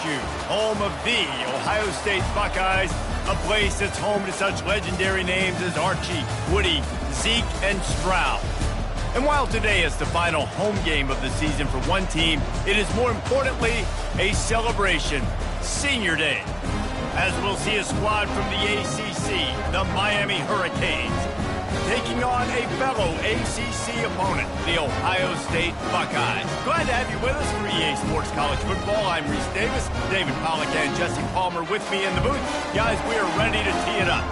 OSU, home of the Ohio State Buckeyes, a place that's home to such legendary names as Archie, Woody, Zeke, and Stroud. And while today is the final home game of the season for one team, it is more importantly a celebration, Senior Day, as we'll see a squad from the ACC, the Miami Hurricanes, taking on a fellow ACC opponent, the Ohio State Buckeyes. Glad to have you with us for EA Sports College Football. I'm Reese Davis, David Pollack and Jesse Palmer with me in the booth. Guys, we are ready to tee it up.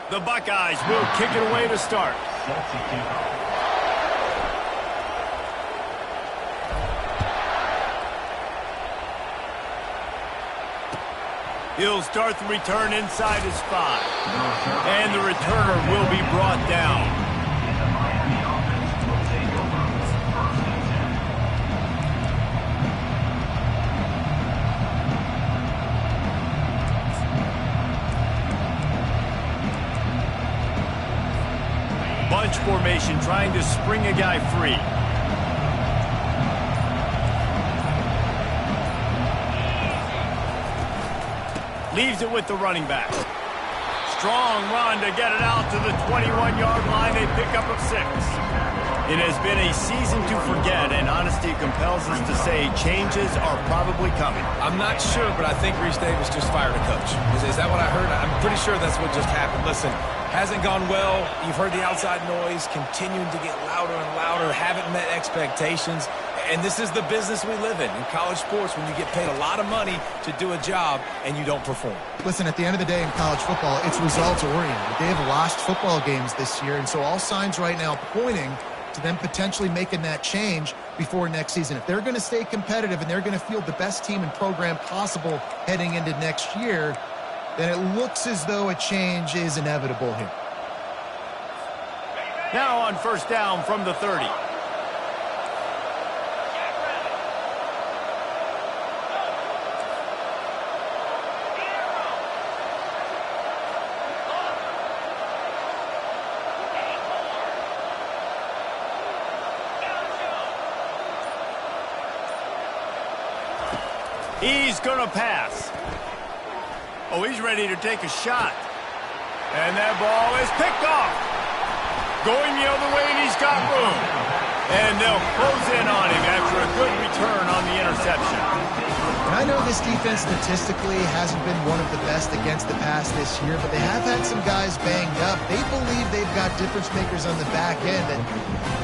The Buckeyes will kick it away to start. He'll start the return inside his 5. And the returner will be brought down. Bunch formation, trying to spring a guy free. Leaves it with the running back. Strong run to get it out to the 21-yard line. A pickup of 6. It has been a season to forget, and honesty compels us to say changes are probably coming. I'm not sure, but I think Reese Davis just fired a coach. Is that what I heard? I'm pretty sure that's what just happened. Listen, hasn't gone well. You've heard the outside noise continuing to get louder and louder. Haven't met expectations. And this is the business we live in college sports, when you get paid a lot of money to do a job and you don't perform. Listen, at the end of the day in college football, it's results-oriented. They have lost football games this year, and so all signs right now pointing to them potentially making that change before next season. If they're going to stay competitive and they're going to field the best team and program possible heading into next year, then it looks as though a change is inevitable here. Now on first down from the 30. He's going to pass. Oh, he's ready to take a shot. And that ball is picked off. Going the other way, and he's got room. And they'll close in on him after a good return on the interception. And I know this defense statistically hasn't been one of the best against the pass this year, but they have had some guys banged up. They believe they've got difference makers on the back end that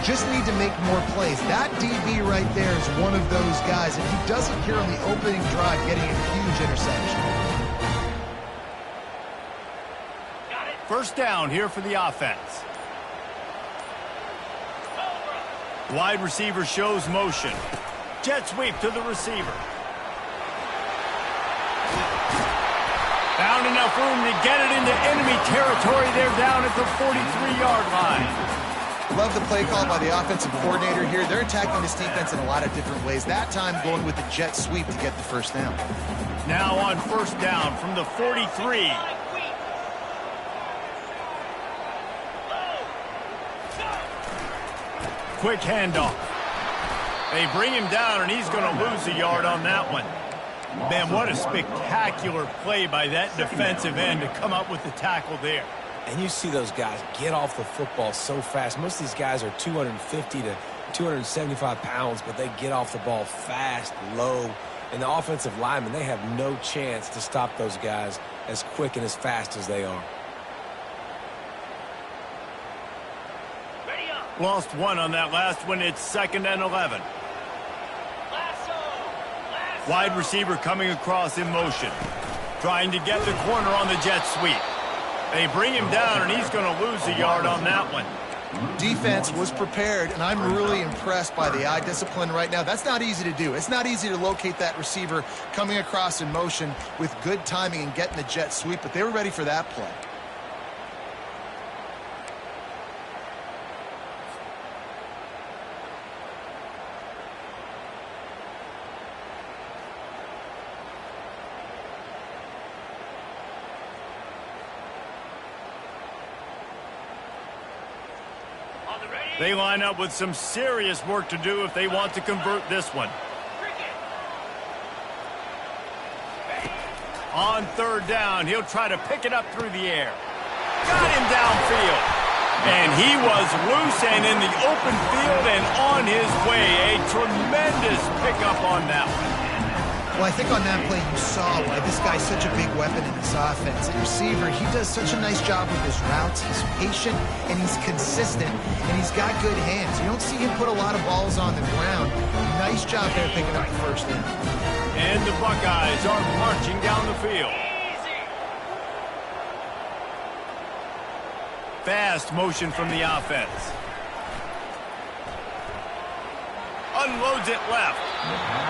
just need to make more plays. That DB right there is one of those guys. If he doesn't here on the opening drive, getting a huge interception. First down here for the offense. Wide receiver shows motion. Jet sweep to the receiver. Found enough room to get it into enemy territory. They're down at the 43-yard line. Love the play call by the offensive coordinator here. They're attacking this defense in a lot of different ways. That time going with the jet sweep to get the first down. Now on first down from the 43. Quick handoff. They bring him down, and he's going to lose a yard on that one. Man, what a spectacular play by that defensive end to come up with the tackle there. And you see those guys get off the football so fast. Most of these guys are 250 to 275 pounds, but they get off the ball fast, low. And the offensive linemen, they have no chance to stop those guys as quick and as fast as they are. Lost one on that last one. It's 2nd and 11. Wide receiver coming across in motion. Trying to get the corner on the jet sweep. They bring him down, and he's going to lose a yard on that one. Defense was prepared, and I'm really impressed by the eye discipline right now. That's not easy to do. It's not easy to locate that receiver coming across in motion with good timing and getting the jet sweep, but they were ready for that play. They line up with some serious work to do if they want to convert this one. On third down, he'll try to pick it up through the air. Got him downfield. And he was loose and in the open field and on his way. A tremendous pickup on that one. Well, I think on that play you saw why this guy's such a big weapon in this offense. At receiver, he does such a nice job with his routes. He's patient, and he's consistent, and he's got good hands. You don't see him put a lot of balls on the ground. Nice job there picking up the first down. And the Buckeyes are marching down the field. Fast motion from the offense. Unloads it left.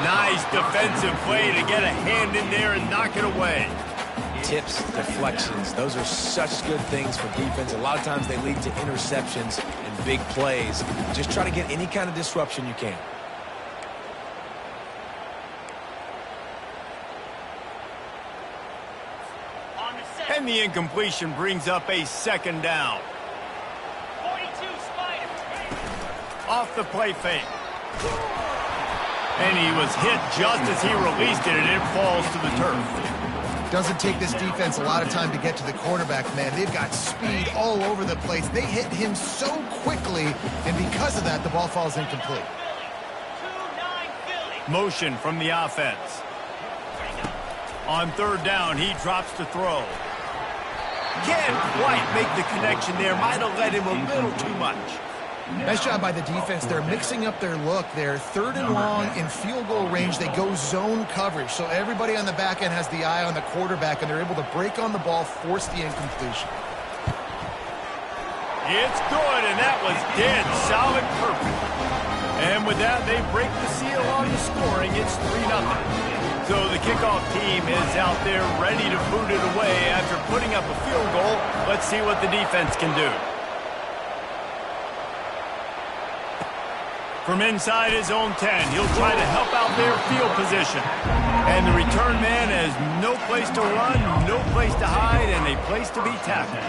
Nice defensive play to get a hand in there and knock it away. Tips, deflections, those are such good things for defense. A lot of times they lead to interceptions and big plays. Just try to get any kind of disruption you can. And the incompletion brings up a second down. 42 Spider. Off the play fake. And he was hit just as he released it, and it falls to the turf. Doesn't take this defense a lot of time to get to the quarterback, man. They've got speed all over the place. They hit him so quickly, and because of that, the ball falls incomplete. Motion from the offense. On third down, he drops to throw. Can't quite make the connection there. Might have led him a little too much. Nice job by the defense. They're mixing up their look. They're third and long in field goal range. They go zone coverage. So everybody on the back end has the eye on the quarterback, and they're able to break on the ball, force the incompletion. It's good, and that was dead solid perfect. And with that, they break the seal on the scoring. It's 3-0. So the kickoff team is out there ready to boot it away after putting up a field goal. Let's see what the defense can do. From inside his own 10, he'll try to help out their field position. And the return man has no place to run, no place to hide, and a place to be tackled.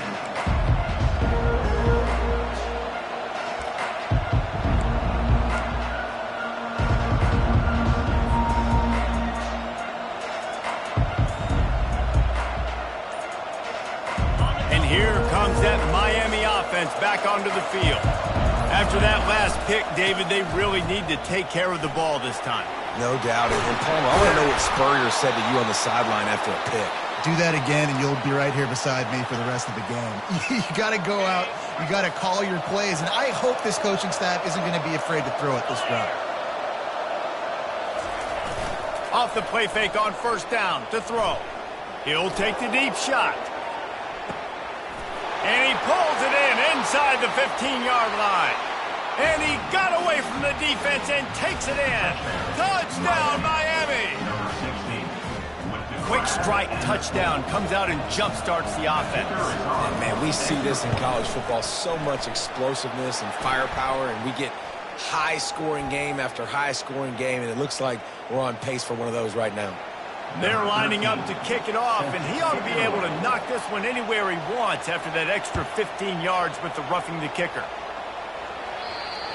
And here comes that Miami offense back onto the field. After that last pick, David, they really need to take care of the ball this time. No doubt. And Palmer, I want to know what Spurrier said to you on the sideline after a pick. Do that again, and you'll be right here beside me for the rest of the game. You got to go out. You got to call your plays, and I hope this coaching staff isn't going to be afraid to throw it this route. Off the play fake on first down to throw. He'll take the deep shot. And he pulls it in inside the 15-yard line. And he got away from the defense and takes it in. Touchdown, Miami! Quick strike touchdown comes out and jump-starts the offense. And man, we see this in college football, so much explosiveness and firepower, and we get high-scoring game after high-scoring game, and it looks like we're on pace for one of those right now. They're lining up to kick it off, and he ought to be able to knock this one anywhere he wants after that extra 15 yards with the roughing the kicker.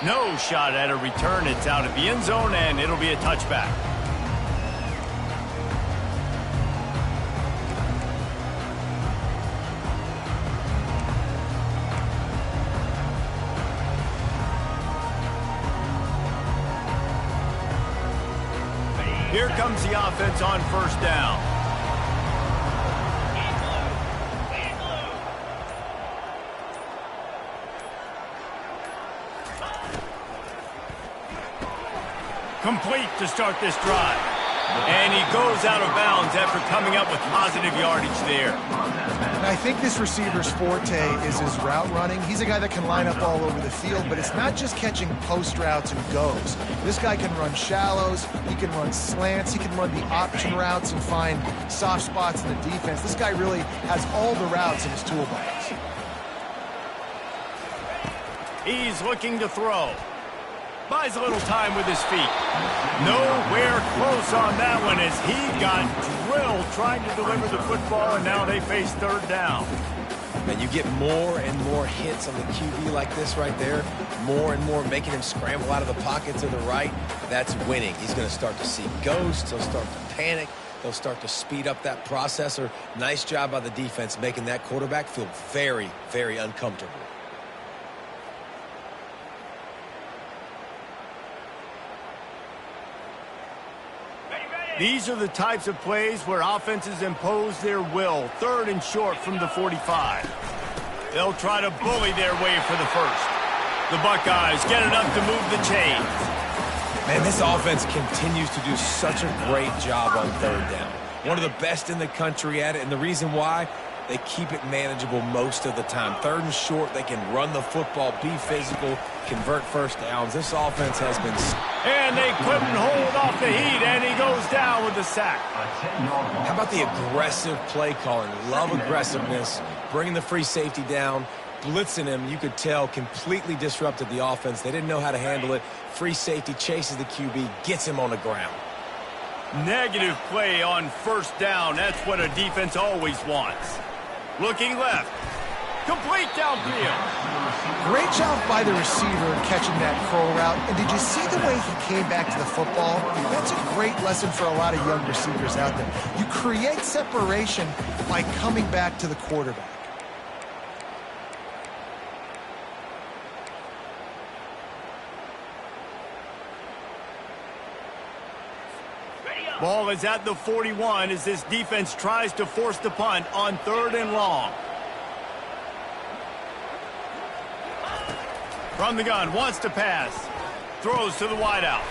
No shot at a return. It's out of the end zone, and it'll be a touchback. Here comes the offense on first down. Complete to start this drive. And he goes out of bounds after coming up with positive yardage there. And I think this receiver's forte is his route running. He's a guy that can line up all over the field, but it's not just catching post routes and goes. This guy can run shallows, he can run slants, he can run the option routes and find soft spots in the defense. This guy really has all the routes in his toolbox. He's looking to throw. Buys a little time with his feet. Nowhere close on that one as he got drilled trying to deliver the football, and now they face third down. And you get more and more hits on the QB like this right there, more and more making him scramble out of the pocket to the right. That's winning. He's going to start to see ghosts. He'll start to panic. They'll start to speed up that processor. Nice job by the defense making that quarterback feel very, very uncomfortable. These are the types of plays where offenses impose their will. 3rd and short from the 45. They'll try to bully their way for the first. The Buckeyes get enough to move the chains. Man, this offense continues to do such a great job on 3rd down. One of the best in the country at it, and the reason why, they keep it manageable most of the time. 3rd and short, they can run the football, be physical, convert first downs. This offense has been... And they couldn't hold off the heat, and he goes down with the sack. How about the aggressive play calling? Love aggressiveness, bringing the free safety down, blitzing him. You could tell completely disrupted the offense. They didn't know how to handle it. Free safety chases the QB, gets him on the ground. Negative play on 1st down. That's what a defense always wants. Looking left. Complete downfield. Great job by the receiver catching that curl route. And did you see the way he came back to the football? That's a great lesson for a lot of young receivers out there. You create separation by coming back to the quarterback. Ball is at the 41 as this defense tries to force the punt on 3rd and long. From the gun, wants to pass. Throws to the wideout.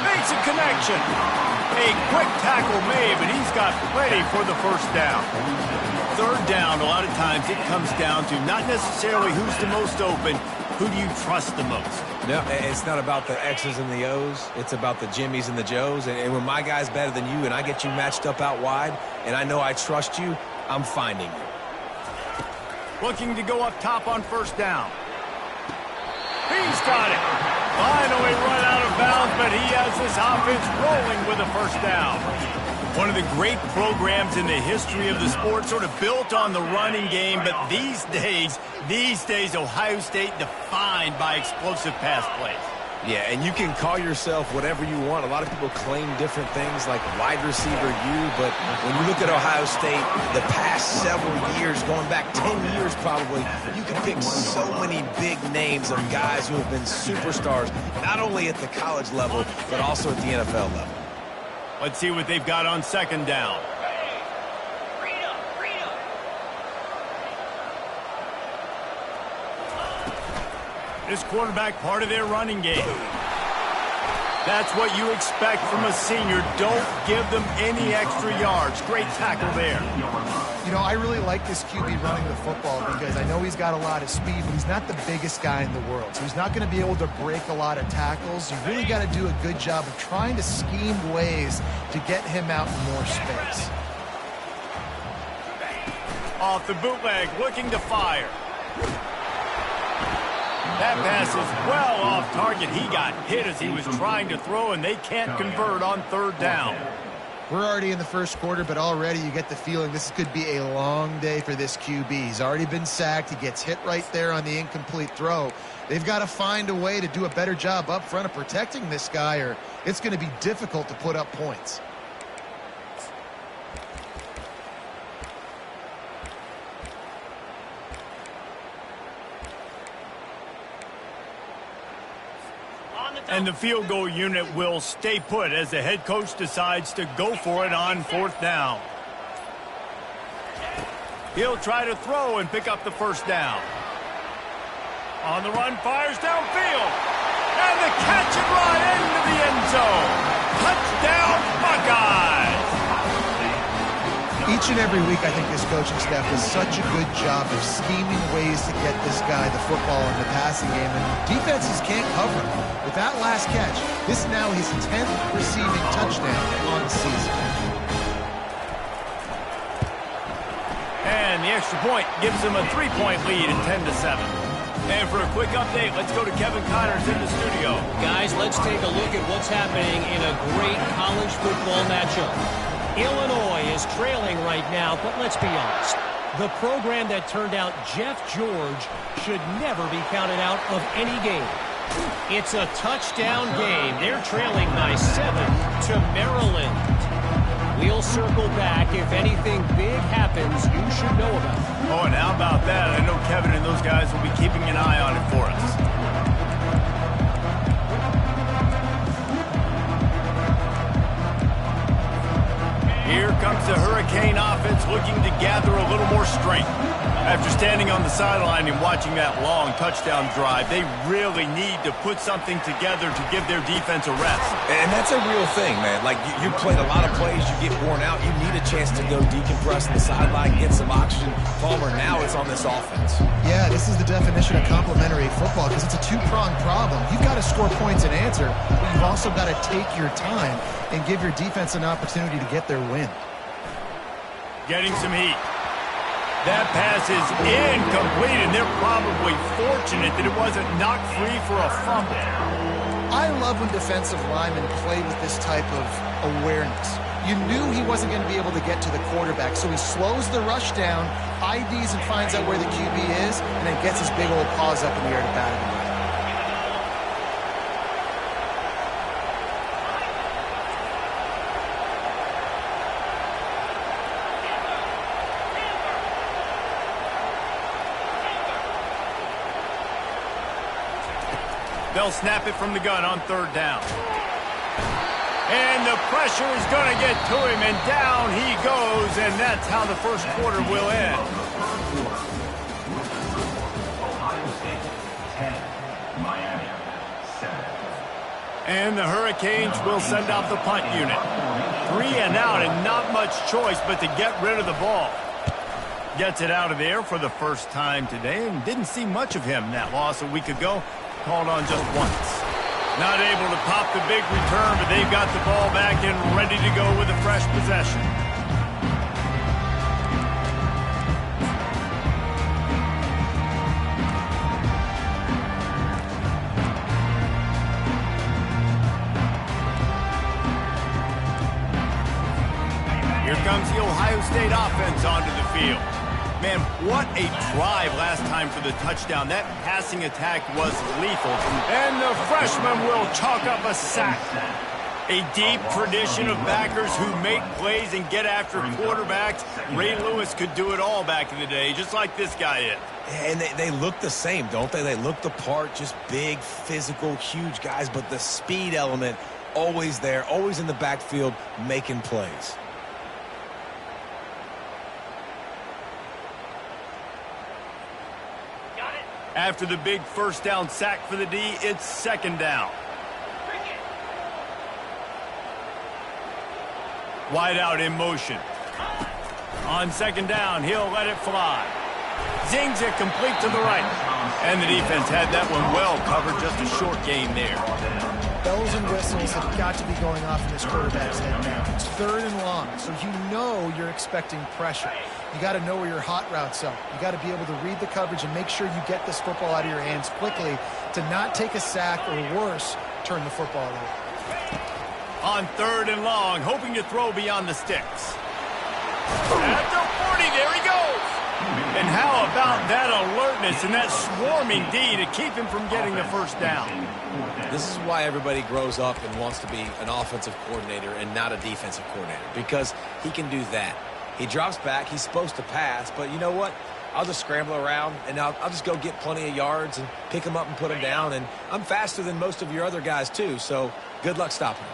Makes a connection. A quick tackle made, but he's got plenty for the 1st down. 3rd down, a lot of times it comes down to not necessarily who's the most open, who do you trust the most? No, it's not about the X's and the O's. It's about the Jimmies and the Joes. And when my guy's better than you and I get you matched up out wide and I know I trust you, I'm finding you. Looking to go up top on 1st down. He's got it. Finally run out of bounds, but he has this offense rolling with a 1st down. One of the great programs in the history of the sport, sort of built on the running game, but these days, Ohio State defined by explosive pass plays. Yeah, and you can call yourself whatever you want. A lot of people claim different things like wide receiver you, but when you look at Ohio State, the past several years, going back 10 years probably, you can pick so many big names of guys who have been superstars, not only at the college level, but also at the NFL level. Let's see what they've got on 2nd down. This quarterback part of their running game. That's what you expect from a senior. Don't give them any extra yards. Great tackle there. You know, I really like this QB running the football because I know he's got a lot of speed, but he's not the biggest guy in the world. So he's not going to be able to break a lot of tackles. You really got to do a good job of trying to scheme ways to get him out in more space. Off the bootleg, looking to fire. That pass is well off target. He got hit as he was trying to throw, and they can't convert on 3rd down. We're already in the 1st quarter, but already you get the feeling this could be a long day for this QB. He's already been sacked. He gets hit right there on the incomplete throw. They've got to find a way to do a better job up front of protecting this guy, or it's going to be difficult to put up points. And the field goal unit will stay put as the head coach decides to go for it on 4th down. He'll try to throw and pick up the 1st down. On the run, fires downfield. And the catch and run into the end zone. Touchdown, Buckeyes! Each and every week, I think this coaching staff does such a good job of scheming ways to get this guy the football in the passing game, and defenses can't cover him. With that last catch, this is now his 10th receiving touchdown on the season. And the extra point gives him a 3-point lead at 10-7. And for a quick update, let's go to Kevin Connors in the studio. Guys, let's take a look at what's happening in a great college football matchup. Illinois is trailing right now, but let's be honest. The program that turned out Jeff George should never be counted out of any game. It's a touchdown game. They're trailing by 7 to Maryland. We'll circle back. If anything big happens, you should know about it. Oh, and how about that? I know Kevin and those guys will be keeping an eye on it for us. Here comes the Hurricane offense looking to gather a little more strength. After standing on the sideline and watching that long touchdown drive, they really need to put something together to give their defense a rest. And that's a real thing, man. Like, you played a lot of plays, you get worn out, you need a chance to go decompress on the sideline, get some oxygen. Palmer, now it's on this offense. Yeah, this is the definition of complementary football because it's a two-pronged problem. You've got to score points and answer, but you've also got to take your time and give your defense an opportunity to get their win. Getting some heat. That pass is incomplete, and they're probably fortunate that it wasn't knocked free for a fumble. I love when defensive linemen play with this type of awareness. You knew he wasn't going to be able to get to the quarterback, so he slows the rush down, IDs and finds out where the QB is, and then gets his big old paws up in the air to bat him. They'll snap it from the gun on third down. And the pressure is going to get to him, and down he goes, and that's how the first quarter will end. And the Hurricanes will send out the punt unit. 3 and out, and not much choice but to get rid of the ball. Gets it out of there for the first time today, and didn't see much of him. That loss a week ago. Called on just once. Not able to pop the big return, but they've got the ball back and ready to go with a fresh possession. Here comes the Ohio State offense onto the field. Man, what a drive last time for the touchdown. That passing attack was lethal. And the freshman will chalk up a sack. A deep tradition of backers who make plays and get after quarterbacks. Ray Lewis could do it all back in the day, just like this guy is. And they look the same, don't they? They look the part, just big, physical, huge guys, but the speed element always there, always in the backfield, making plays. After the big first down sack for the D, it's second down. Wide out in motion. On second down, he'll let it fly. Zings it complete to the right. And the defense had that one well covered, just a short gain there. Bells and whistles have got to be going off in this quarterback's head now. It's third and long, so you know you're expecting pressure. You got to know where your hot routes are. You got to be able to read the coverage and make sure you get this football out of your hands quickly to not take a sack or worse, turn the football over. On third and long, hoping to throw beyond the sticks. At the 40, there he goes. And how about that alertness and that swarming D to keep him from getting the first down? This is why everybody grows up and wants to be an offensive coordinator and not a defensive coordinator, because he can do that. He drops back. He's supposed to pass, but you know what? I'll just scramble around, and I'll just go get plenty of yards and pick him up and put him down. And I'm faster than most of your other guys, too, so good luck stopping him.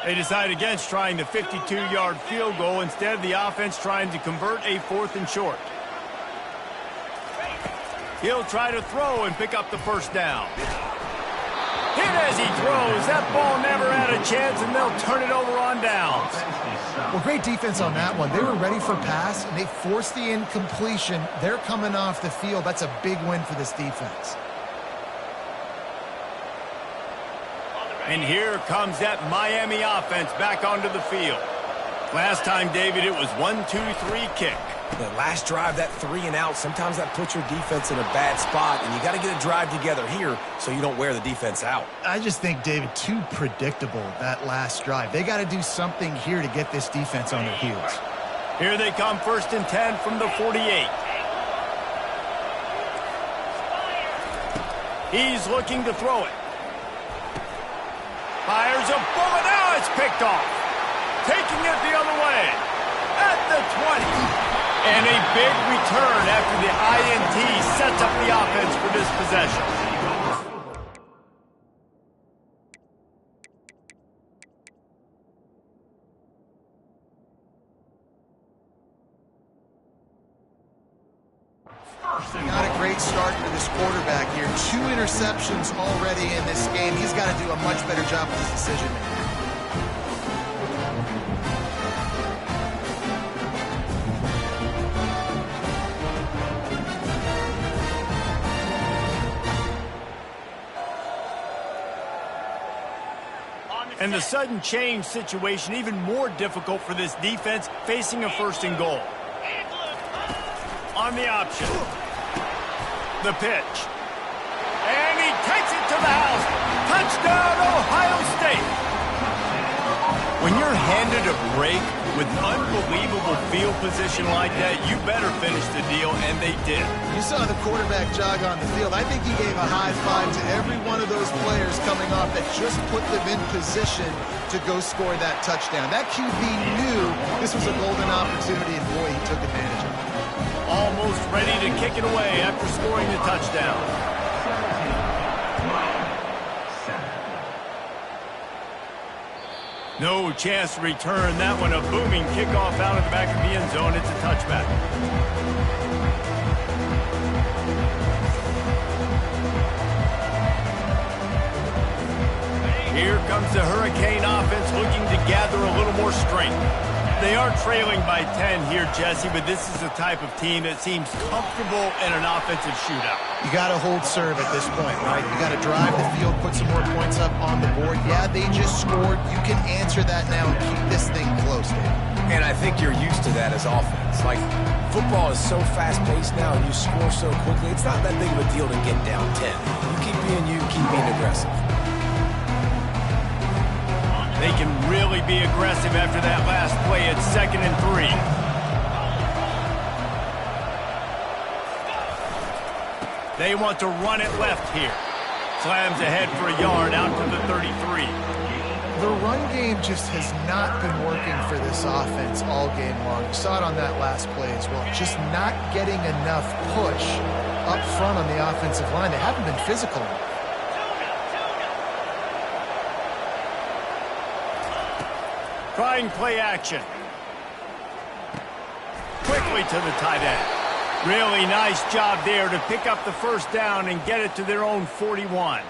They decide against trying the 52-yard field goal. Instead, the offense trying to convert a 4th and short. He'll try to throw and pick up the first down. Hit as he throws. That ball never had a chance, and they'll turn it over on downs. Well, great defense on that one. They were ready for pass, and they forced the incompletion. They're coming off the field. That's a big win for this defense. And here comes that Miami offense back onto the field. Last time, David, it was 1-2-3 kick. The last drive, that 3 and out, sometimes that puts your defense in a bad spot, and you got to get a drive together here so you don't wear the defense out. I just think, David, too predictable, that last drive. They got to do something here to get this defense on their heels. Here they come, 1st and 10 from the 48. He's looking to throw it. Fires a bullet. Now it's picked off. Taking it the other way. At the 20. And a big return after the INT sets up the offense for this possession. Not a great start for this quarterback here. 2 interceptions already in this game. He's got to do a much better job with his decision making. And the sudden change situation even more difficult for this defense facing a 1st and goal. On the option. The pitch. And he takes it to the house. Touchdown, Ohio State. When you're handed a break with unbelievable field position like that, you better finish the deal, and they did. You saw the quarterback jog on the field. I think he gave a high five to every one of those players coming off that just put them in position to go score that touchdown. That QB knew this was a golden opportunity, and boy, he took advantage of it. Almost ready to kick it away after scoring the touchdown. No chance to return that one. A booming kickoff out of the back of the end zone. It's a touchback. Here comes the Hurricane offense looking to gather a little more strength. They are trailing by 10 here, Jesse, but this is the type of team that seems comfortable in an offensive shootout. You got to hold serve at this point, right? You got to drive the field, put some more points up on the board. Yeah, they just scored. You can answer that now and keep this thing close, Dave. And I think you're used to that as offense. Like, football is so fast-paced now and you score so quickly, it's not that big of a deal to get down 10. You keep being aggressive. They can really be aggressive after that last play. It's 2nd and 3. They want to run it left here. Slams ahead for a yard out to the 33. The run game just has not been working for this offense all game long. You saw it on that last play as well. Just not getting enough push up front on the offensive line. They haven't been physical enough. Trying play action. Quickly to the tight end. Really nice job there to pick up the 1st down and get it to their own 41.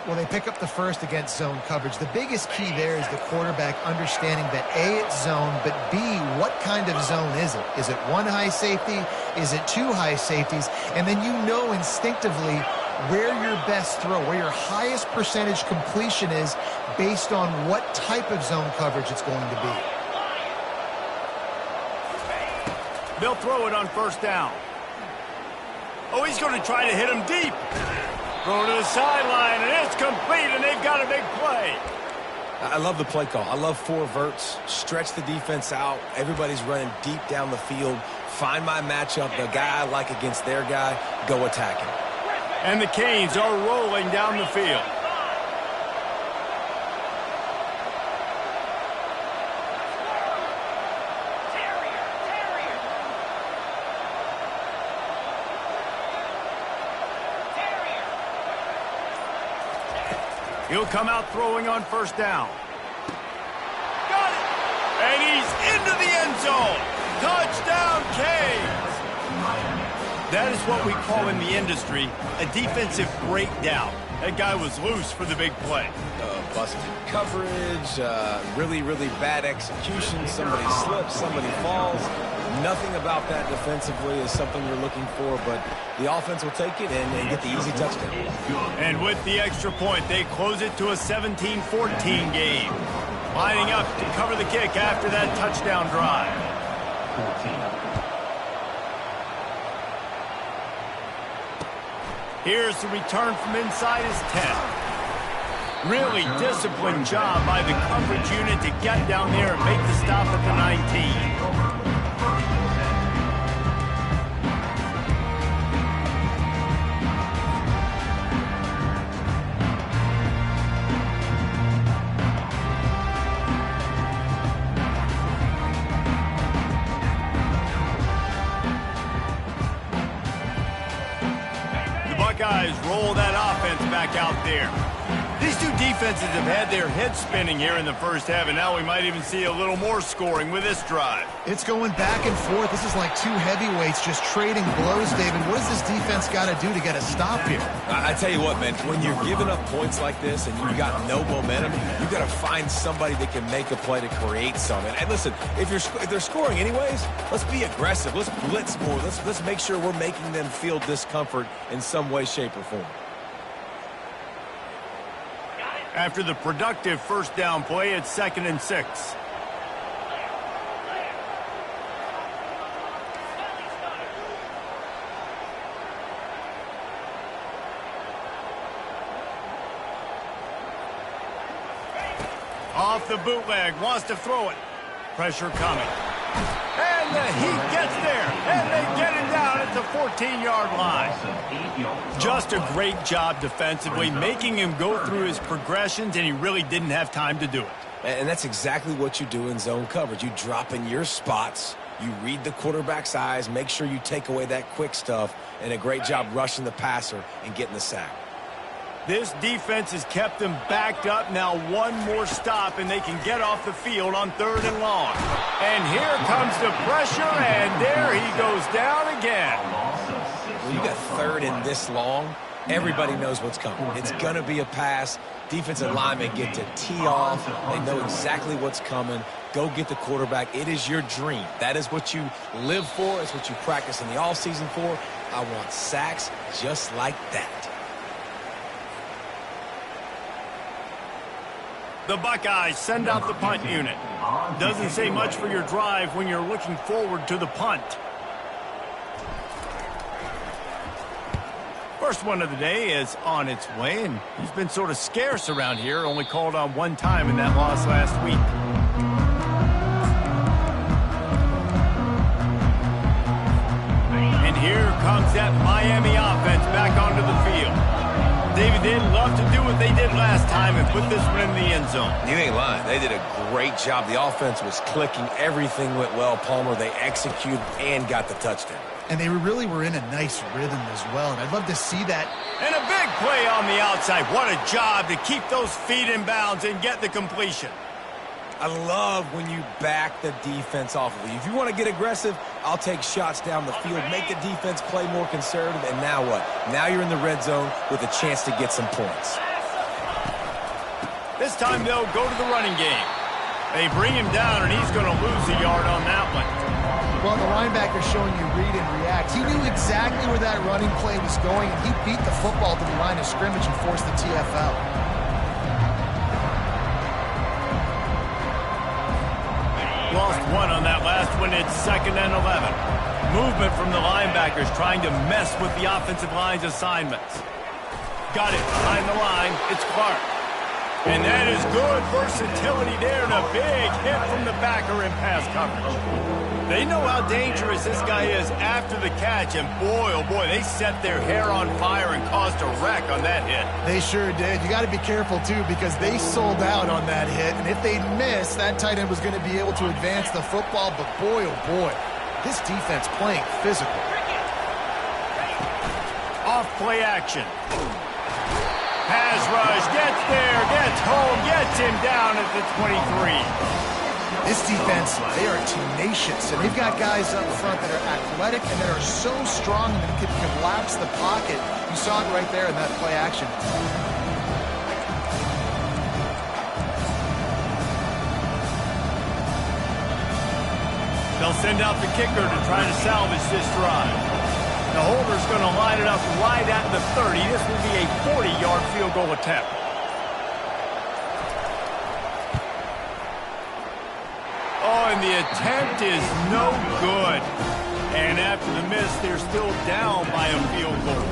Well, they pick up the 1st against zone coverage. The biggest key there is the quarterback understanding that A, it's zone, but B, what kind of zone is it? Is it 1 high safety? Is it 2 high safeties? And then you know instinctively where your best throw, where your highest percentage completion is based on what type of zone coverage it's going to be. They'll throw it on 1st down. Oh, he's going to try to hit him deep. Throw to the sideline, and it's complete, and they've got a big play. I love the play call. I love 4 verts. Stretch the defense out. Everybody's running deep down the field. Find my matchup, the guy I like against their guy. Go attack him. And the Canes are rolling down the field. He'll come out throwing on 1st down. Got it! And he's into the end zone. Touchdown, Canes! That is what we call in the industry a defensive breakdown. That guy was loose for the big play. Busted coverage, really, really bad execution. Somebody slips, somebody falls. Nothing about that defensively is something you're looking for, but the offense will take it and get the easy touchdown. And with the extra point, they close it to a 17-14 game. Lining up to cover the kick after that touchdown drive. Here's the return from inside his 10. Really disciplined job by the coverage unit to get down there and make the stop at the 19. Buckeyes roll that offense back out there. These two defenses have had their heads spinning here in the first half, and now we might even see a little more scoring with this drive. It's going back and forth. This is like two heavyweights just trading blows, David. What does this defense got to do to get a stop here? I tell you what, man, when you're giving up points like this and you've got no momentum, you've got to find somebody that can make a play to create something. And listen, if they're scoring anyways, let's be aggressive. Let's blitz more. Let's make sure we're making them feel discomfort in some way, shape, or form. After the productive first down play, it's 2nd and 6. Off the bootleg, wants to throw it. Pressure coming. And he gets there, and they get him down at the 14-yard line. Just a great job defensively, making him go through his progressions, and he really didn't have time to do it. And that's exactly what you do in zone coverage. You drop in your spots, you read the quarterback's eyes, make sure you take away that quick stuff, and a great job rushing the passer and getting the sack. This defense has kept them backed up. Now one more stop, and they can get off the field on 3rd and long. And here comes the pressure, and there he goes down again. When you got 3rd and this long, everybody knows what's coming. It's going to be a pass. Defensive linemen get to tee off. They know exactly what's coming. Go get the quarterback. It is your dream. That is what you live for. It's what you practice in the offseason for. I want sacks just like that. The Buckeyes send out the punt unit. Doesn't say much for your drive when you're looking forward to the punt. First one of the day is on its way, and he's been sort of scarce around here, only called on one time in that loss last week. And here comes that Miami offense back onto the field. David, they'd love to do what they did last time and put this one in the end zone. You ain't lying. They did a great job. The offense was clicking. Everything went well, Palmer. They executed and got the touchdown. And they really were in a nice rhythm as well. And I'd love to see that. And a big play on the outside. What a job to keep those feet in bounds and get the completion. I love when you back the defense off of you. If you want to get aggressive, I'll take shots down the field, make the defense play more conservative, and now what? Now you're in the red zone with a chance to get some points. This time they'll go to the running game. They bring him down, and he's going to lose a yard on that one. Well, the linebacker's showing you read and react. He knew exactly where that running play was going, and he beat the football to the line of scrimmage and forced the TFL. Lost one on that last one. It's 2nd and 11. Movement from the linebackers trying to mess with the offensive line's assignments. Got it behind the line. It's Clark. And that is good versatility there and a big hit from the backer in pass coverage. They know how dangerous this guy is after the catch, and boy, oh boy, they set their hair on fire and caused a wreck on that hit. They sure did. You got to be careful, too, because they sold out on that hit, and if they miss, that tight end was going to be able to advance the football, but boy, oh boy, this defense playing physical. Off play action. Pass rush, gets there, gets home, gets him down at the 23. This defense, they are tenacious, and they've got guys up front that are athletic and that are so strong that can collapse the pocket. You saw it right there in that play action. They'll send out the kicker to try to salvage this drive. The holder's going to line it up right at the 30. This will be a 40-yard field goal attempt. Oh, and the attempt is no good. And after the miss, they're still down by a field goal.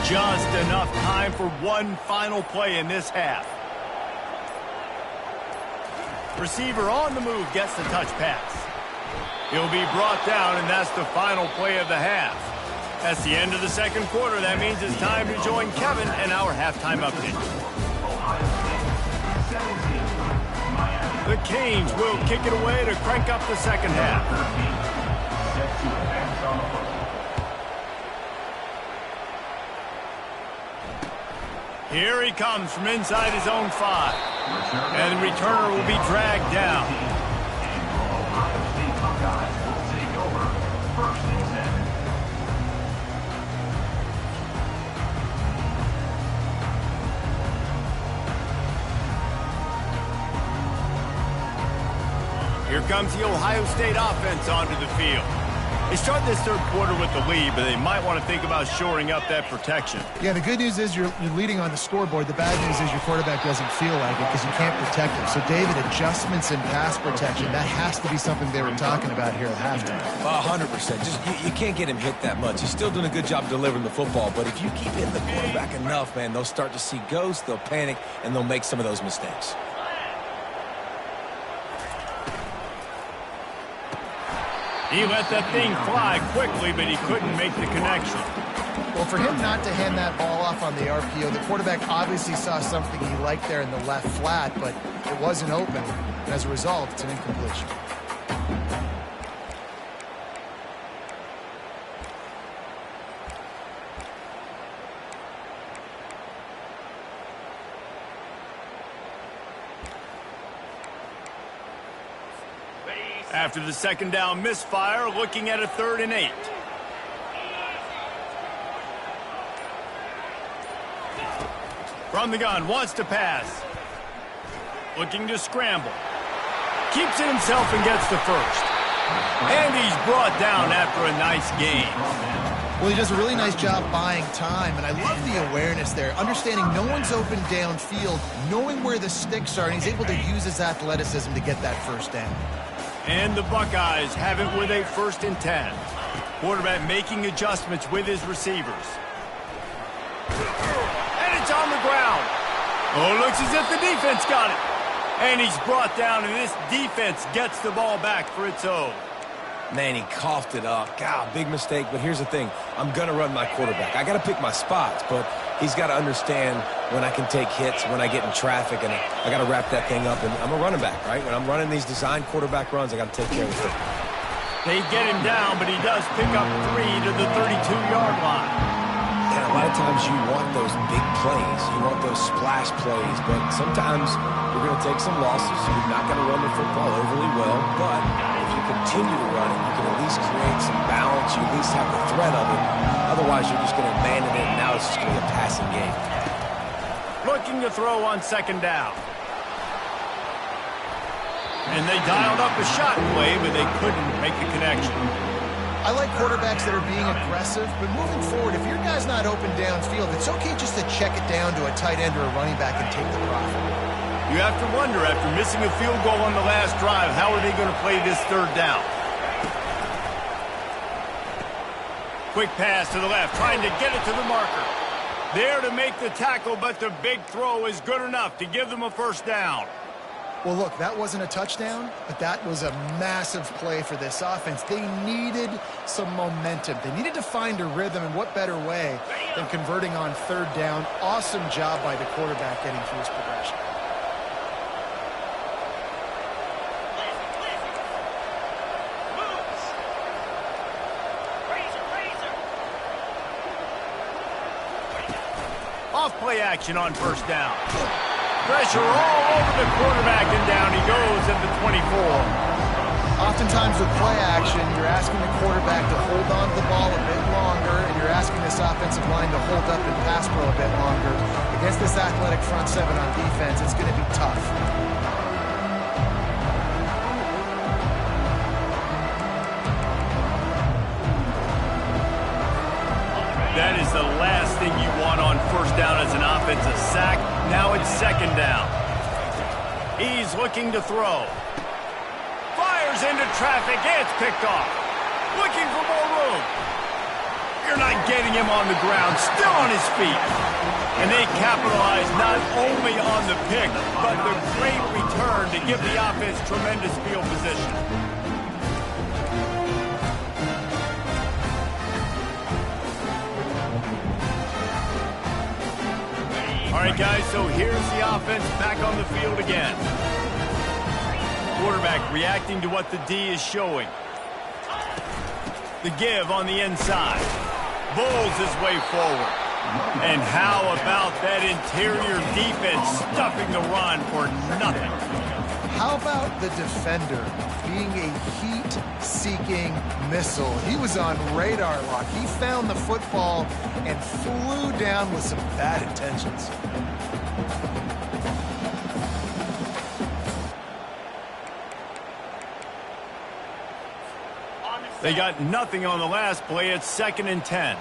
Just enough time for one final play in this half. Receiver on the move gets the touch pass. He'll be brought down, and that's the final play of the half. That's the end of the second quarter. That means it's time to join Kevin and our halftime update. The Canes will kick it away to crank up the second half. Here he comes from inside his own 5. And the returner will be dragged down. Here comes the Ohio State offense onto the field. They start this third quarter with the lead, but they might want to think about shoring up that protection. Yeah, the good news is you're leading on the scoreboard. The bad news is your quarterback doesn't feel like it because you can't protect him. So, David, adjustments in pass protection, that has to be something they were talking about here at halftime. 100%. Just you can't get him hit that much. He's still doing a good job delivering the football, but if you keep hitting the quarterback enough, man, they'll start to see ghosts, they'll panic, and they'll make some of those mistakes. He let that thing fly quickly, but he couldn't make the connection. Well, for him not to hand that ball off on the RPO, the quarterback obviously saw something he liked there in the left flat, but it wasn't open. And as a result, it's an incompletion. After the second down misfire, looking at a 3rd and 8. From the gun, wants to pass. Looking to scramble. Keeps it himself and gets the first. And he's brought down after a nice gain. Well, he does a really nice job buying time, and I love the awareness there. Understanding no one's open downfield, knowing where the sticks are, and he's able to use his athleticism to get that first down. And the Buckeyes have it with a 1st and 10. Quarterback making adjustments with his receivers. And it's on the ground. Oh, looks as if the defense got it. And he's brought down, and this defense gets the ball back for its own. Man, he coughed it up. God, big mistake, but here's the thing. I'm going to run my quarterback. I got to pick my spots, but he's got to understand when I can take hits, when I get in traffic, and I got to wrap that thing up. And I'm a running back, right? When I'm running these designed quarterback runs, I got to take care of the football. They get him down, but he does pick up 3 to the 32-yard line. And a lot of times you want those big plays. You want those splash plays, but sometimes you're going to take some losses. You're not going to run the football overly well, but if you continue to run it, you can at least create some balance. You at least have the threat of it. Otherwise, you're just going to abandon it, and now it's just going to be a passing game. Looking to throw on 2nd down. And they dialed up a shot play, but they couldn't make the connection. I like quarterbacks that are being aggressive, but moving forward, if your guy's not open downfield, it's okay just to check it down to a tight end or a running back and take the profit. You have to wonder, after missing a field goal on the last drive, how are they going to play this 3rd down? Quick pass to the left, trying to get it to the marker. There to make the tackle, but the big throw is good enough to give them a 1st down. Well, look, that wasn't a touchdown, but that was a massive play for this offense. They needed some momentum. They needed to find a rhythm, and what better way than converting on 3rd down. Awesome job by the quarterback getting through his progression. Off-play action on 1st down. Pressure all over the quarterback, and down he goes at the 24. Oftentimes with play action, you're asking the quarterback to hold on to the ball a bit longer, and you're asking this offensive line to hold up and pass pro a bit longer. Against this athletic front 7 on defense, it's going to be tough. That is the last thing you want on 1st down as an offense, a sack. Now it's 2nd down. He's looking to throw. Fires into traffic. It's picked off. Looking for more room. You're not getting him on the ground. Still on his feet. And they capitalize not only on the pick, but the great return to give the offense tremendous field position. right, guys, so here's the offense back on the field again. Quarterback reacting to what the D is showing. The give on the inside. Bowls his way forward. And how about that interior defense stuffing the run for nothing? How about the defender being a heat-seeking missile? He was on radar lock. He found the football and flew down with some bad intentions. They got nothing on the last play. It's 2nd and 10.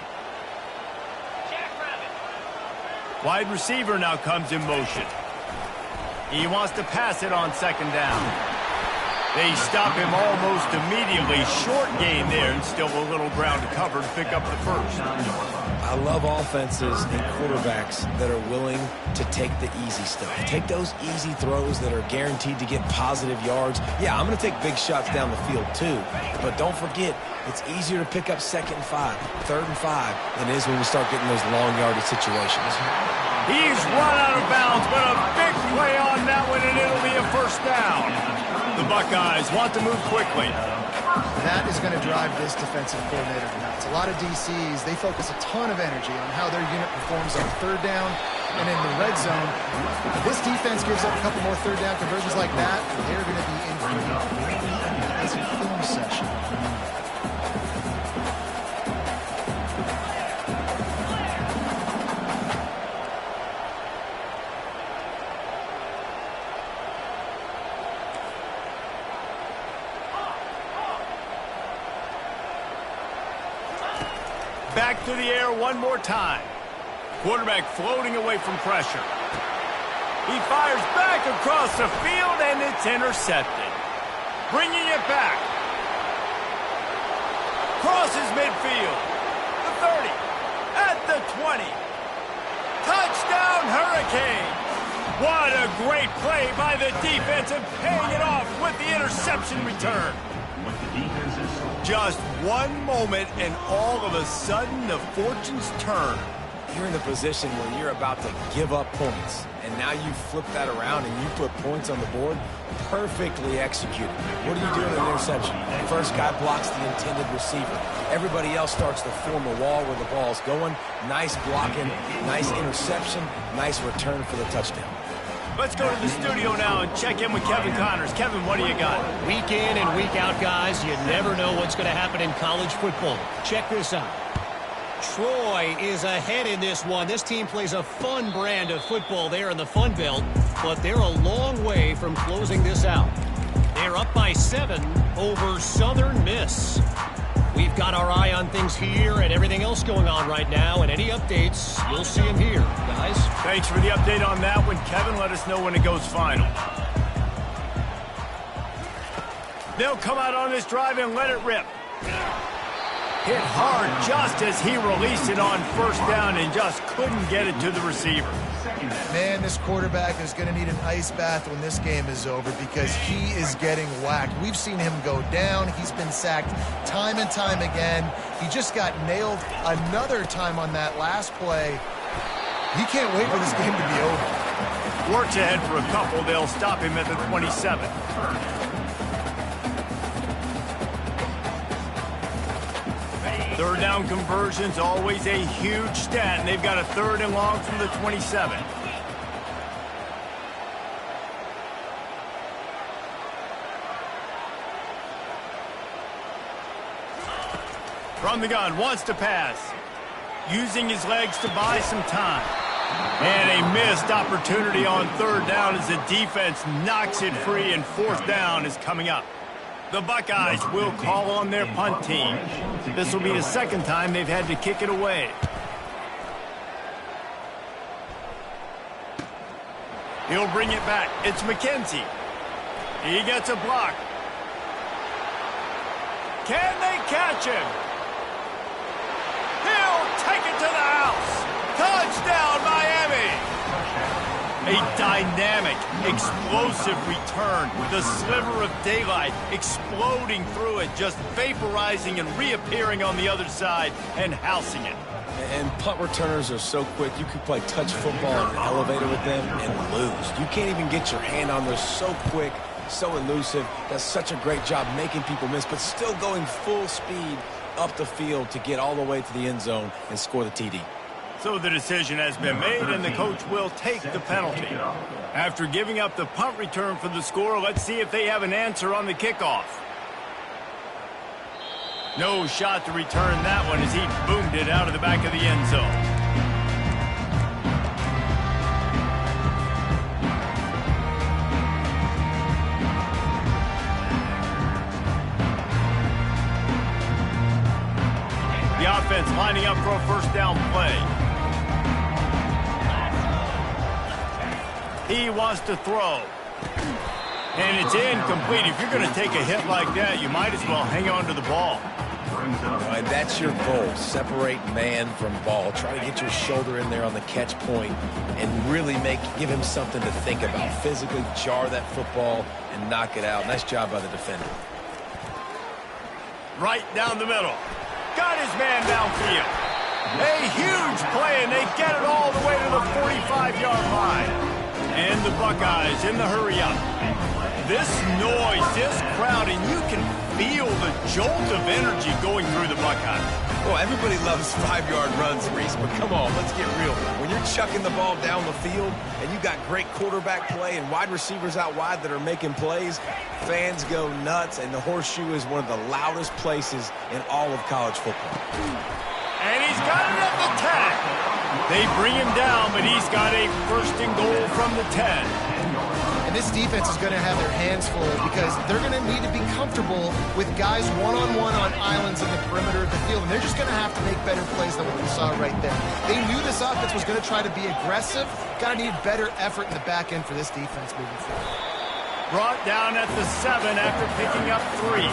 Wide receiver now comes in motion. He wants to pass it on 2nd down. They stop him almost immediately. Short gain there and still a little ground to cover to pick up the first. I love offenses and quarterbacks that are willing to take the easy stuff. Take those easy throws that are guaranteed to get positive yards. Yeah, I'm going to take big shots down the field too. But don't forget, it's easier to pick up 2nd and 5, 3rd and 5 than it is when we start getting those long yardage situations. He's run out of bounds, but a big play on that one, and it'll be a first down. The Buckeyes want to move quickly. That is going to drive this defensive coordinator nuts. A lot of DCs, they focus a ton of energy on how their unit performs on 3rd down and in the red zone. If this defense gives up a couple more 3rd down conversions like that, they're going to be in for a film session. Back to the air one more time. Quarterback floating away from pressure. He fires back across the field, and it's intercepted. Bringing it back. Crosses midfield. The 30. At the 20. Touchdown, Hurricanes. What a great play by the defense and paying it off with the interception return. Just one moment, and all of a sudden, the fortunes turn. You're in a position where you're about to give up points, and now you flip that around and you put points on the board. Perfectly executed. What do you do in an interception? The first guy blocks the intended receiver. Everybody else starts to form a wall where the ball's going. Nice blocking, nice interception, nice return for the touchdown. Let's go to the studio now and check in with Kevin Connors. Kevin, what do you got? Week in and week out, guys, you never know what's going to happen in college football. Check this out. Troy is ahead in this one. This team plays a fun brand of football there in the Fun Belt, but they're a long way from closing this out. They're up by 7 over Southern Miss. We've got our eye on things here and everything else going on right now, and any updates, you'll see them here, guys. Thanks for the update on that one, Kevin. Let us know when it goes final. They'll come out on this drive and let it rip. Hit hard just as he released it on 1st down and just couldn't get it to the receiver. Man, this quarterback is going to need an ice bath when this game is over because he is getting whacked. We've seen him go down. He's been sacked time and time again. He just got nailed another time on that last play. He can't wait for this game to be over. Works ahead for a couple. They'll stop him at the 27. Third down conversions, always a huge stat, and they've got a 3rd and long from the 27. From the gun, wants to pass. Using his legs to buy some time. And a missed opportunity on 3rd down as the defense knocks it free, and 4th down is coming up. The Buckeyes will call on their punt team. This will be the 2nd time they've had to kick it away. He'll bring it back. It's McKenzie. He gets a block. Can they catch him? He'll take it to the house. Touchdown, Miami. A dynamic, explosive return. The sliver of daylight exploding through it, just vaporizing and reappearing on the other side and housing it. And punt returners are so quick. You can play touch football in an elevator with them and lose. You can't even get your hand on. They're so quick, so elusive. Does such a great job making people miss, but still going full speed up the field to get all the way to the end zone and score the TD. So the decision has been made, and the coach will take the penalty. After giving up the punt return for the score, let's see if they have an answer on the kickoff. No shot to return that one as he boomed it out of the back of the end zone. The offense lining up for a first down play. He wants to throw. And it's incomplete. If you're going to take a hit like that, you might as well hang on to the ball. And that's your goal. Separate man from ball. Try to get your shoulder in there on the catch point and really give him something to think about. Physically jar that football and knock it out. Nice job by the defender. Right down the middle. Got his man downfield. A huge play, and they get it all the way to the 45-yard line. And the Buckeyes in the hurry-up. This noise, this crowd, and you can feel the jolt of energy going through the Buckeyes. Well, everybody loves 5-yard runs, Reese, but come on, let's get real. When you're chucking the ball down the field and you got great quarterback play and wide receivers out wide that are making plays, fans go nuts, and the Horseshoe is one of the loudest places in all of college football. And he's got it at the 10. They bring him down, but he's got a first and goal from the 10. And this defense is going to have their hands full because they're going to need to be comfortable with guys one-on-one on islands in the perimeter of the field, and they're just going to have to make better plays than what we saw right there. They knew this offense was going to try to be aggressive. Got to need better effort in the back end for this defense moving forward. Brought down at the 7 after picking up 3.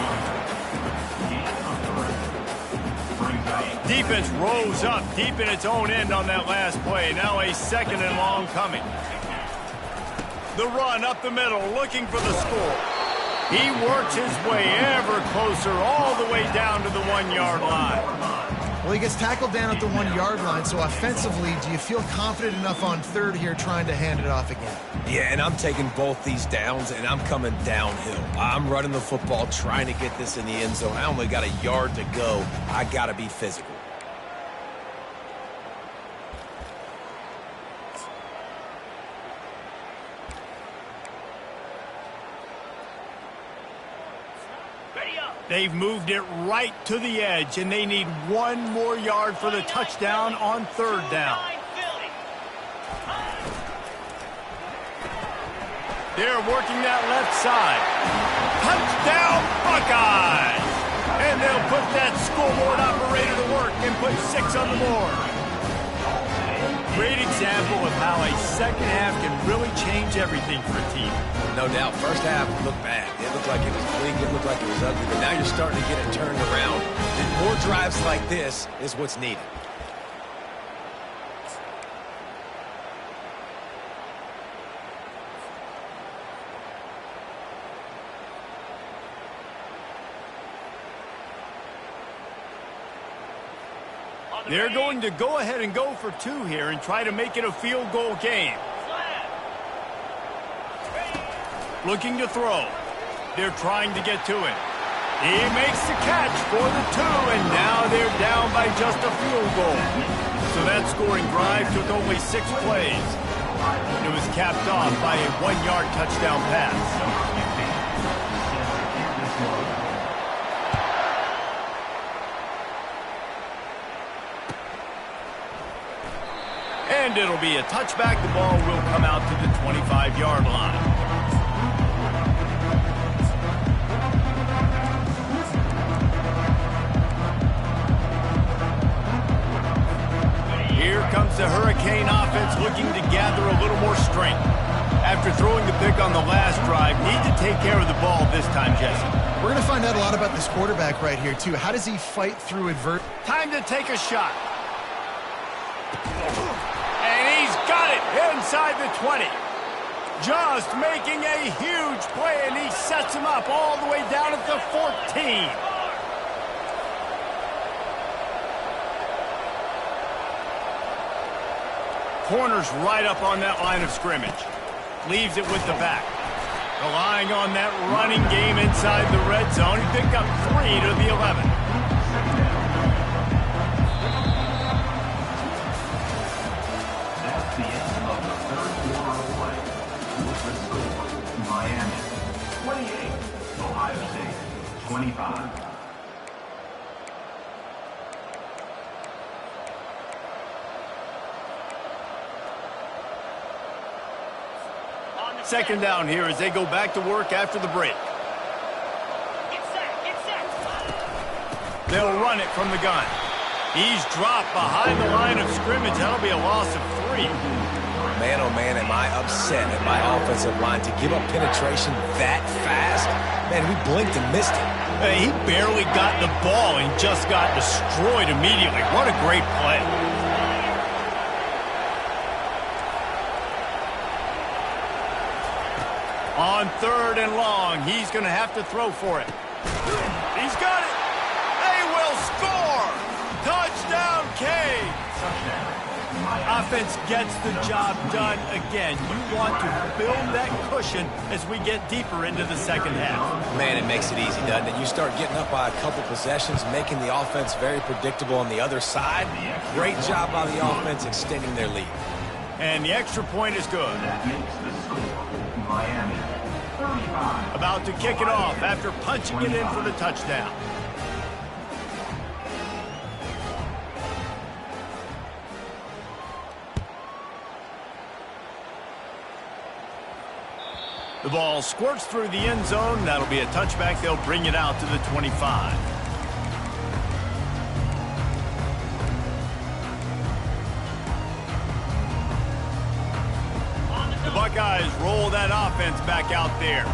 Defense rose up deep in its own end on that last play. Now a second and long coming. The run up the middle, looking for the score. He works his way ever closer all the way down to the 1-yard line. Well, he gets tackled down at the 1-yard line, so offensively, do you feel confident enough on third here trying to hand it off again? Yeah, and I'm taking both these downs, and I'm coming downhill. I'm running the football, trying to get this in the end zone. I only got a yard to go. I got to be physical. They've moved it right to the edge, and they need 1 more yard for the touchdown on third down. They're working that left side. Touchdown, Buckeyes! And they'll put that scoreboard operator to work and put 6 on the board. Great example of how a second half can really change everything for a team. No doubt. First half looked bad. It looked like it was bleak. It looked like it was ugly. But now you're starting to get it turned around. And more drives like this is what's needed. They're going to go ahead and go for 2 here and try to make it a field goal game. Looking to throw. They're trying to get to it. He makes the catch for the 2, and now they're down by just a field goal. So that scoring drive took only 6 plays. It was capped off by a 1-yard touchdown pass. And it'll be a touchback. The ball will come out to the 25-yard line. Here comes the Hurricane offense looking to gather a little more strength. After throwing the pick on the last drive, need to take care of the ball this time, Jesse. We're going to find out a lot about this quarterback right here, too. How does he fight through adversity? Time to take a shot. And he's got it inside the 20. Just making a huge play, and he sets him up all the way down at the 14. corner's right up on that line of scrimmage. Leaves it with the back. Relying on that running game inside the red zone. He picked up 3 to the 11. That's the end of the third quarter of play. With the score, Miami 28, Ohio State 25. Second down here as they go back to work after the break. Get set, get set. They'll run it from the gun. He's dropped behind the line of scrimmage. That'll be a loss of 3. Man, oh man, am I upset at my offensive line to give up penetration that fast? Man, we blinked and missed it. Hey, he barely got the ball and just got destroyed immediately. What a great play. On 3rd and long, he's going to have to throw for it. He's got it. They will score. Touchdown, Canes. Offense gets the job done again. You want to build that cushion as we get deeper into the second half. Man, it makes it easy, doesn't it? You start getting up by a couple possessions, making the offense very predictable on the other side. Great job by the offense extending their lead. And the extra point is good. That makes the score, Miami 35. About to kick it off after punching it in for the touchdown. The ball squirts through the end zone. That'll be a touchback. They'll bring it out to the 25. The Buckeyes roll that offense back out there.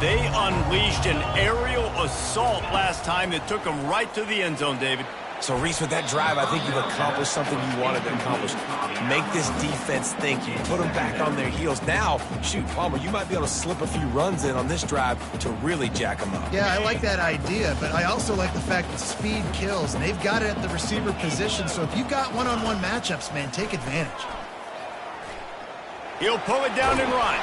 They unleashed an aerial assault last time that took them right to the end zone, David. So, Reese, with that drive, I think you've accomplished something you wanted to accomplish. Make this defense think. You put them back on their heels. Now, shoot, Palmer, you might be able to slip a few runs in on this drive to really jack them up. Yeah, I like that idea, but I also like the fact that speed kills, and they've got it at the receiver position. So if you've got one-on-one matchups, man, take advantage. He'll pull it down and run.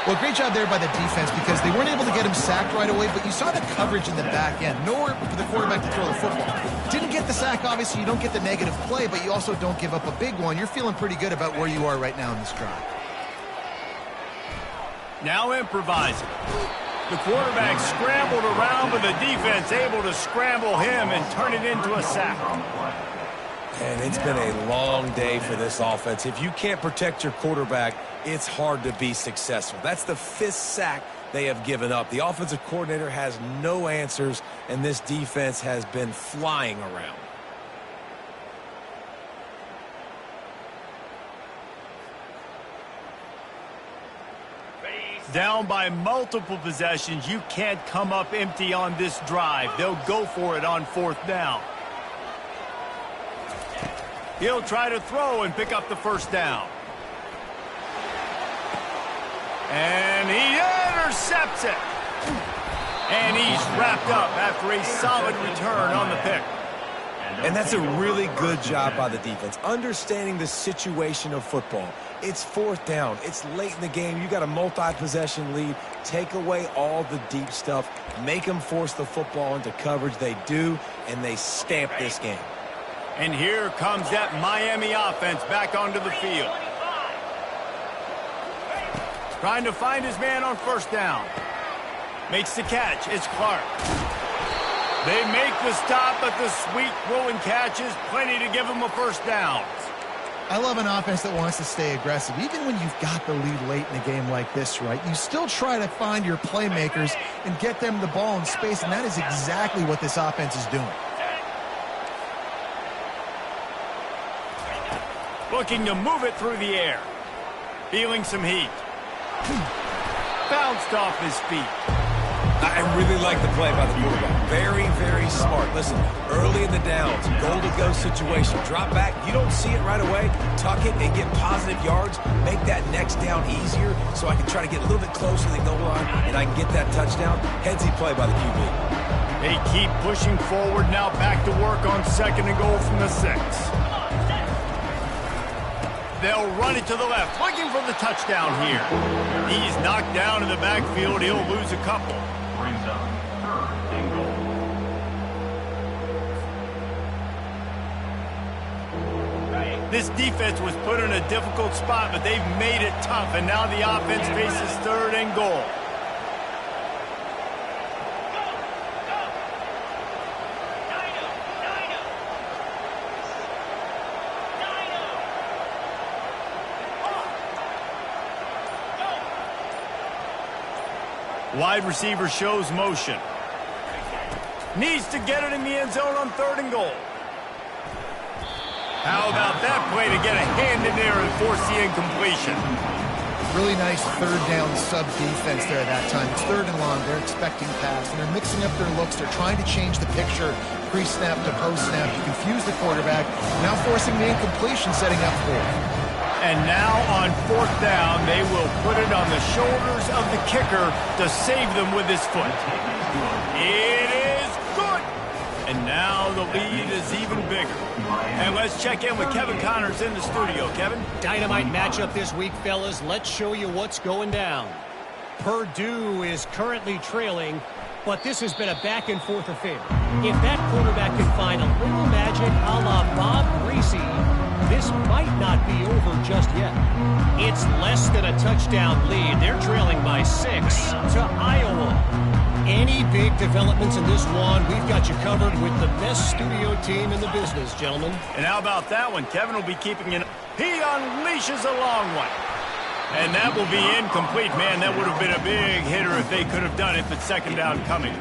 Well, great job there by the defense because they weren't able to get him sacked right away, but you saw the coverage in the back end. Nowhere for the quarterback to throw the football. Didn't get the sack, obviously. You don't get the negative play, but you also don't give up a big one. You're feeling pretty good about where you are right now in this drive. Now improvising. The quarterback scrambled around, but the defense able to scramble him and turn it into a sack. And it's been a long day for this offense. If you can't protect your quarterback, it's hard to be successful. That's the 5th sack they have given up. The offensive coordinator has no answers, and this defense has been flying around. Down by multiple possessions, you can't come up empty on this drive. They'll go for it on 4th down. He'll try to throw and pick up the 1st down. And he intercepts it. And he's wrapped up after a solid return on the pick. And that's a really good job by the defense, understanding the situation of football. It's 4th down. It's late in the game. You got a multi-possession lead. Take away all the deep stuff. Make them force the football into coverage. They do, and they stamp this game. And here comes that Miami offense back onto the field. Trying to find his man on 1st down. Makes the catch. It's Clark. They make the stop, but the sweet throw-and catch is plenty to give him a 1st down. I love an offense that wants to stay aggressive. Even when you've got the lead late in a game like this, right, you still try to find your playmakers and get them the ball in space, and that is exactly what this offense is doing. Looking to move it through the air. Feeling some heat. Bounced off his feet. I really like the play by the quarterback. Very, very smart. Listen, early in the downs, goal-to-go situation. Drop back. You don't see it right away. Tuck it and get positive yards. Make that next down easier so I can try to get a little bit closer to the goal line and I can get that touchdown. Headsy play by the QB. They keep pushing forward now, back to work on 2nd and goal from the 6. They'll run it to the left, looking for the touchdown here. He's knocked down in the backfield. He'll lose a couple. Brings up 3rd and goal. This defense was put in a difficult spot, but they've made it tough, and now the offense faces 3rd and goal. Wide receiver shows motion. Needs to get it in the end zone on 3rd and goal. How about that play to get a hand in there and force the incompletion? Really nice 3rd down sub defense there that time. It's 3rd and long. They're expecting pass, and they're mixing up their looks. They're trying to change the picture pre-snap to post-snap to confuse the quarterback. Now forcing the incompletion, setting up 4th. And now on 4th down, they will put it on the shoulders of the kicker to save them with his foot. It is good. And now the lead is even bigger. And let's check in with Kevin Connors in the studio. Kevin? Dynamite matchup this week, fellas. Let's show you what's going down. Purdue is currently trailing, but this has been a back-and-forth affair. If that quarterback can find a little magic a la Bob Greasy, this might not be over just yet. It's less than a touchdown lead. They're trailing by 6 to Iowa. Any big developments in this one, we've got you covered with the best studio team in the business, gentlemen. And how about that one? Kevin will be keeping an... He unleashes a long one. And that will be incomplete. Man, that would have been a big hitter if they could have done it, but 2nd down coming.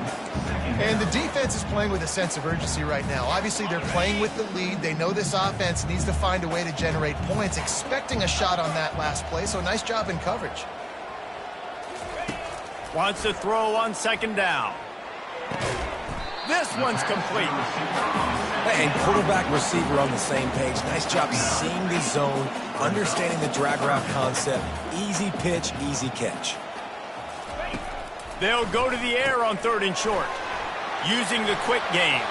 And the defense is playing with a sense of urgency right now. Obviously, they're playing with the lead. They know this offense needs to find a way to generate points, expecting a shot on that last play, so nice job in coverage. Wants to throw on 2nd down. This one's complete. And quarterback receiver on the same page. Nice job seeing the zone, understanding the drag route concept. Easy pitch, easy catch. They'll go to the air on 3rd and short. Using the quick game.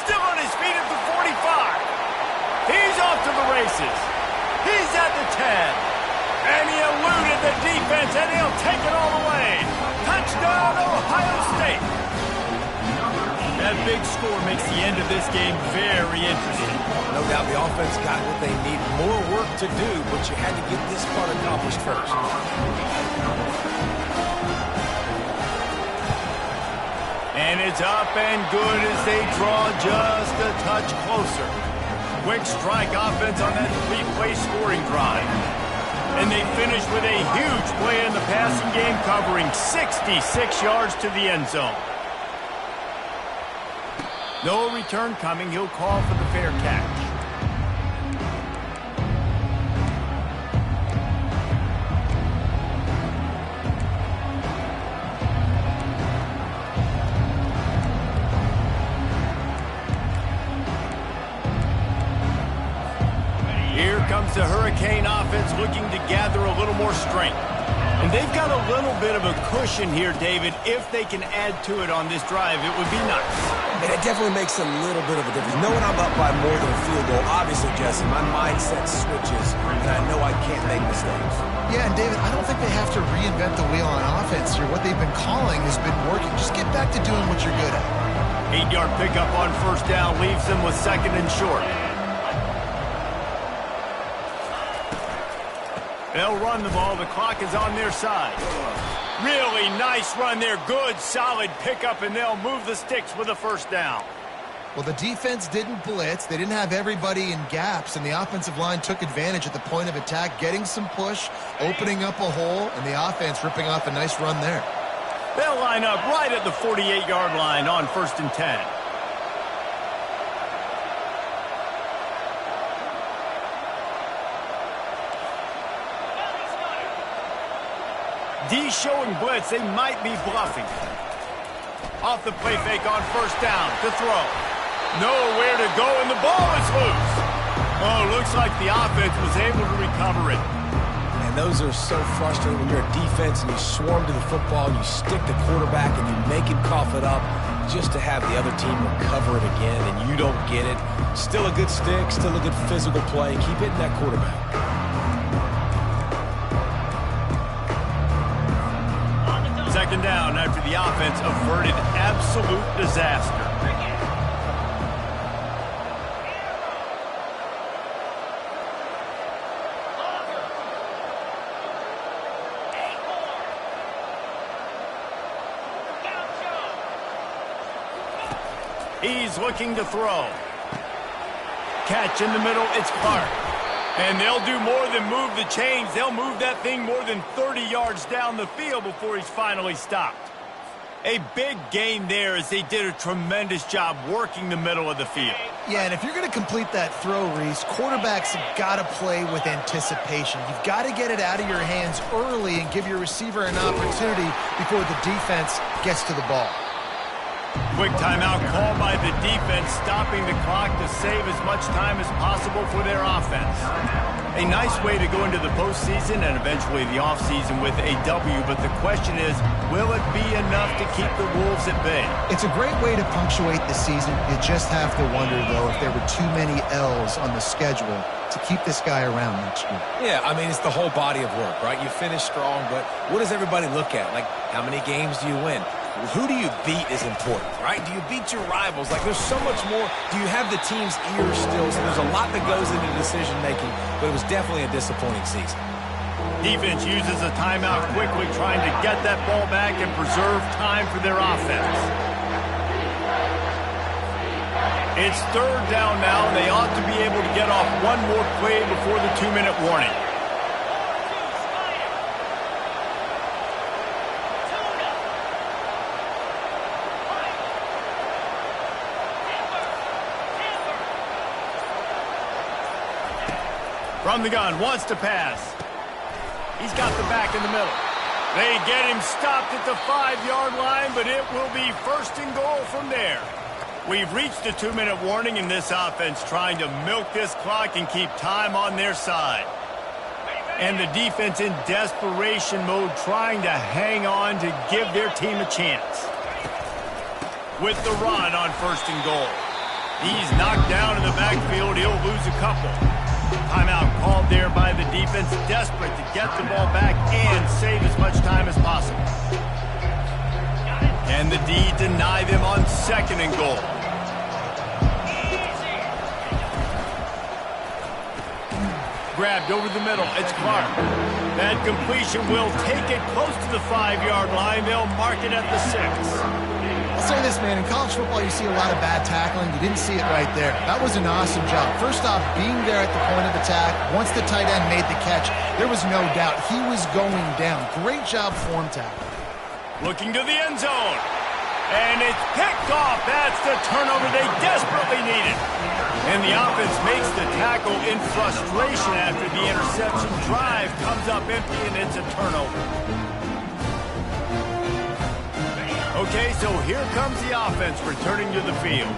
Still on his feet at the 45. He's off to the races. He's at the 10. And he eluded the defense, and he'll take it all the way. Touchdown, Ohio State. That big score makes the end of this game very interesting. No doubt the offense got what they need. More work to do, but you had to get this part accomplished first. And it's up and good as they draw just a touch closer. Quick strike offense on that 3-play scoring drive. And they finish with a huge play in the passing game, covering 66 yards to the end zone. No return coming. He'll call for the fair catch. Here comes the Hurricane offense looking to gather a little more strength. And they've got a little bit of a cushion here, David. If they can add to it on this drive, it would be nice. And it definitely makes a little bit of a difference. Knowing I'm up by more than a field goal, obviously, Jesse, my mindset switches, and I know I can't make mistakes. Yeah, and David, I don't think they have to reinvent the wheel on offense here. What they've been calling has been working. Just get back to doing what you're good at. 8-yard pickup on 1st down leaves them with 2nd and short. They'll run the ball. The clock is on their side. Really nice run there. Good, solid pickup, and they'll move the sticks with a 1st down. Well, the defense didn't blitz. They didn't have everybody in gaps, and the offensive line took advantage at the point of attack, getting some push, opening up a hole, and the offense ripping off a nice run there. They'll line up right at the 48-yard line on 1st and 10. D showing blitz. They might be bluffing. Off the play fake on 1st down to throw. Nowhere to go, and the ball is loose. Oh, looks like the offense was able to recover it. And those are so frustrating when you're a defense and you swarm to the football and you stick the quarterback and you make him cough it up just to have the other team recover it again and you don't get it. Still a good stick, still a good physical play. Keep hitting that quarterback. after the offense averted absolute disaster. He's looking to throw. Catch in the middle, it's Clark. And they'll do more than move the chains. They'll move that thing more than 30 yards down the field before he's finally stopped. A big gain there as they did a tremendous job working the middle of the field. Yeah, and if you're going to complete that throw, Reese, quarterbacks have got to play with anticipation. You've got to get it out of your hands early and give your receiver an opportunity before the defense gets to the ball. Quick timeout called by the defense, stopping the clock to save as much time as possible for their offense. A nice way to go into the postseason and eventually the offseason with a W, but the question is, will it be enough to keep the Wolves at bay? It's a great way to punctuate the season. You just have to wonder, though, if there were too many L's on the schedule to keep this guy around next year. Yeah, I mean, it's the whole body of work, right? You finish strong, but what does everybody look at? Like, how many games do you win? Who do you beat is important, right? Do you beat your rivals? Like, there's so much more. Do you have the team's ear still? So there's a lot that goes into decision-making, but it was definitely a disappointing season. Defense uses a timeout quickly, trying to get that ball back and preserve time for their offense. It's third down now, and they ought to be able to get off one more play before the 2-minute warning. From the gun, wants to pass. He's got the back in the middle. They get him stopped at the 5-yard line, but it will be first and goal from there. We've reached the 2-minute warning in this offense, trying to milk this clock and keep time on their side. And the defense in desperation mode, trying to hang on to give their team a chance. With the run on first and goal. He's knocked down in the backfield. He'll lose a couple. Timeout called there by the defense, desperate to get the ball back and save as much time as possible. Can the D deny them on second and goal? Grabbed over the middle, it's Clark. That completion will take it close to the 5-yard line. They'll mark it at the 6. I'll say this, man, in college football you see a lot of bad tackling. You didn't see it right there. That was an awesome job. First off, being there at the point of attack. Once the tight end made the catch, there was no doubt he was going down. Great job form tackle. Looking to the end zone. And it's picked off. That's the turnover they desperately needed. And the offense makes the tackle in frustration after the interception. Drive comes up empty, and it's a turnover. Okay, so here comes the offense returning to the field.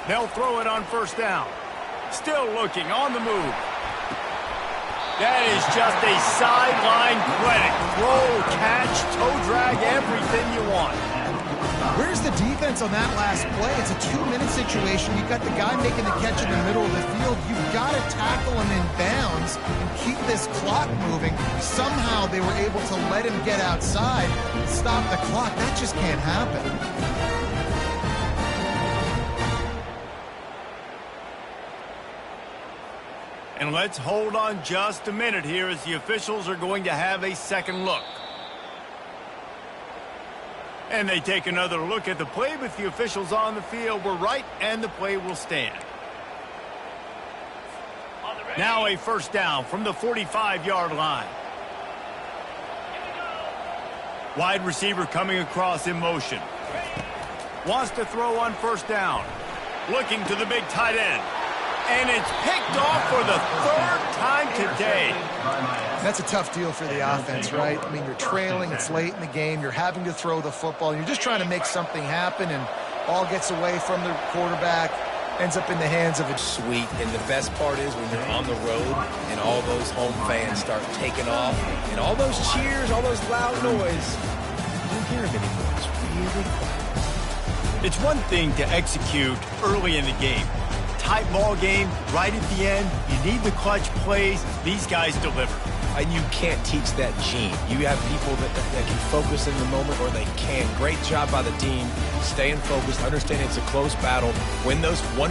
They'll throw it on first down. Still looking, on the move. That is just a sideline clinic. Throw, catch, toe drag, everything you want. Where's the defense on that last play? It's a 2-minute situation. You've got the guy making the catch in the middle of the field. You've got to tackle him in bounds and keep this clock moving. Somehow they were able to let him get outside and stop the clock. That just can't happen. And let's hold on just a minute here as the officials are going to have a second look. And they take another look at the play with the officials on the field. We're right, and the play will stand. Now a first down from the 45-yard line. Wide receiver coming across in motion. Wants to throw on first down. Looking to the big tight end. And it's picked off for the third time today. That's a tough deal for the offense, right? I mean, you're trailing, it's late in the game, you're having to throw the football, you're just trying to make something happen, and ball gets away from the quarterback, ends up in the hands of a... Sweet, and the best part is when you're on the road and all those home fans start taking off, and all those cheers, all those loud noise, you don't hear them anymore. It's really quiet. It's one thing to execute early in the game. Tight ball game, right at the end, you need the clutch plays. These guys deliver. and you can't teach that gene. You have people that can focus in the moment, or they can't. Great job by the team, staying focused, understanding it's a close battle, win those one